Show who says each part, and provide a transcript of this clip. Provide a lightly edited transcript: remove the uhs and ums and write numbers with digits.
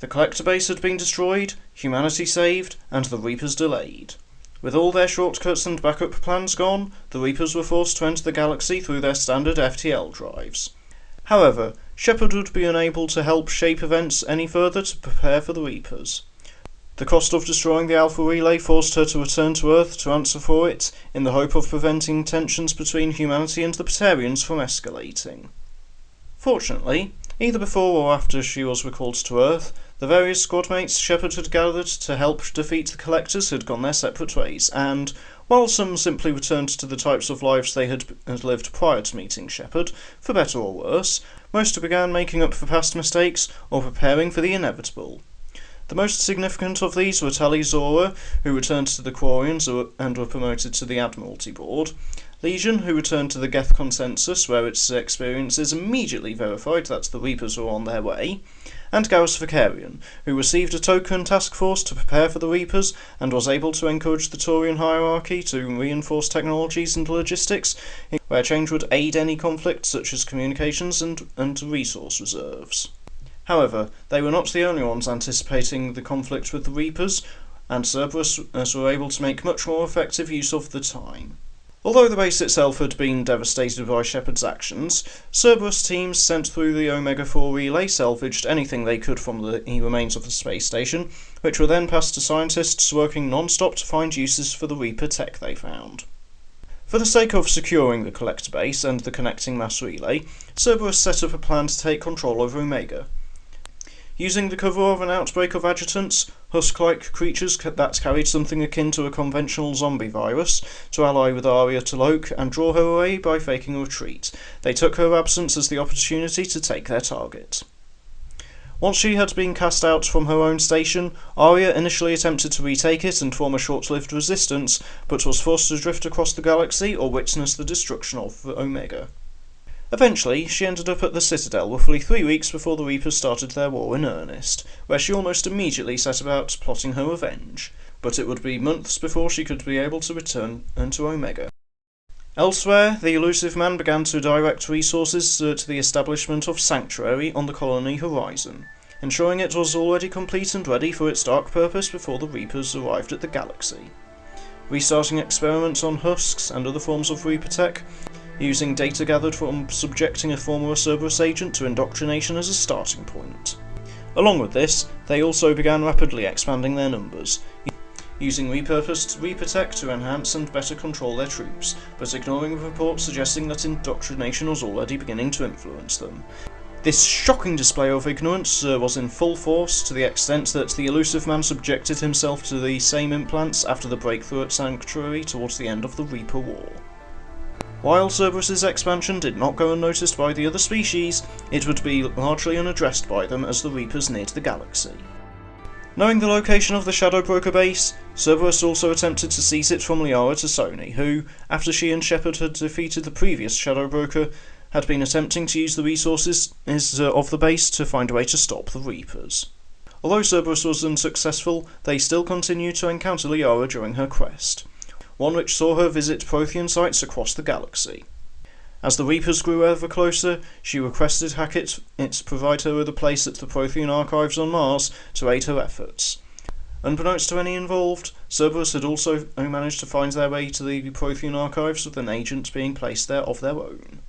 Speaker 1: The collector base had been destroyed, humanity saved, and the Reapers delayed. With all their shortcuts and backup plans gone, the Reapers were forced to enter the galaxy through their standard FTL drives. However, Shepard would be unable to help shape events any further to prepare for the Reapers. The cost of destroying the Alpha Relay forced her to return to Earth to answer for it, in the hope of preventing tensions between humanity and the Praetorians from escalating. Fortunately, either before or after she was recalled to Earth, the various squadmates Shepard had gathered to help defeat the Collectors had gone their separate ways, and, while some simply returned to the types of lives they had lived prior to meeting Shepard, for better or worse, most began making up for past mistakes or preparing for the inevitable. The most significant of these were Tali Zora, who returned to the Quarians and were promoted to the Admiralty Board, Legion, who returned to the Geth Consensus, where its experiences immediately verified that the Reapers were on their way, and Garrus Vicarian, who received a token task force to prepare for the Reapers and was able to encourage the Taurian hierarchy to reinforce technologies and logistics, where change would aid any conflict such as communications and resource reserves. However, they were not the only ones anticipating the conflict with the Reapers, and Cerberus were able to make much more effective use of the time. Although the base itself had been devastated by Shepard's actions, Cerberus teams sent through the Omega-4 relay salvaged anything they could from the remains of the space station, which were then passed to scientists working non-stop to find uses for the Reaper tech they found. For the sake of securing the collector base and the connecting mass relay, Cerberus set up a plan to take control over Omega. Using the cover of an outbreak of adjutants, husk-like creatures that carried something akin to a conventional zombie virus, to ally with Aria T'Loak and draw her away by faking a retreat, they took her absence as the opportunity to take their target. Once she had been cast out from her own station, Aria initially attempted to retake it and form a short-lived resistance, but was forced to drift across the galaxy or witness the destruction of Omega. Eventually, she ended up at the Citadel roughly 3 weeks before the Reapers started their war in earnest, where she almost immediately set about plotting her revenge, but it would be months before she could be able to return to Omega. Elsewhere, the Illusive Man began to direct resources to the establishment of Sanctuary on the colony horizon, ensuring it was already complete and ready for its dark purpose before the Reapers arrived at the galaxy. Restarting experiments on husks and other forms of Reaper tech, using data gathered from subjecting a former Cerberus agent to indoctrination as a starting point. Along with this, they also began rapidly expanding their numbers, using repurposed Reaper tech to enhance and better control their troops, but ignoring reports suggesting that indoctrination was already beginning to influence them. This shocking display of ignorance was in full force, to the extent that the Illusive Man subjected himself to the same implants after the breakthrough at Sanctuary towards the end of the Reaper War. While Cerberus's expansion did not go unnoticed by the other species, it would be largely unaddressed by them as the Reapers neared the galaxy. Knowing the location of the Shadow Broker base, Cerberus also attempted to seize it from Liara T'Soni, who, after she and Shepard had defeated the previous Shadow Broker, had been attempting to use the resources of the base to find a way to stop the Reapers. Although Cerberus was unsuccessful, they still continued to encounter Liara during her quest, one which saw her visit Prothean sites across the galaxy. As the Reapers grew ever closer, she requested Hackett provide her with a place at the Prothean archives on Mars to aid her efforts. Unbeknownst to any involved, Cerberus had also managed to find their way to the Prothean archives with an agent being placed there of their own.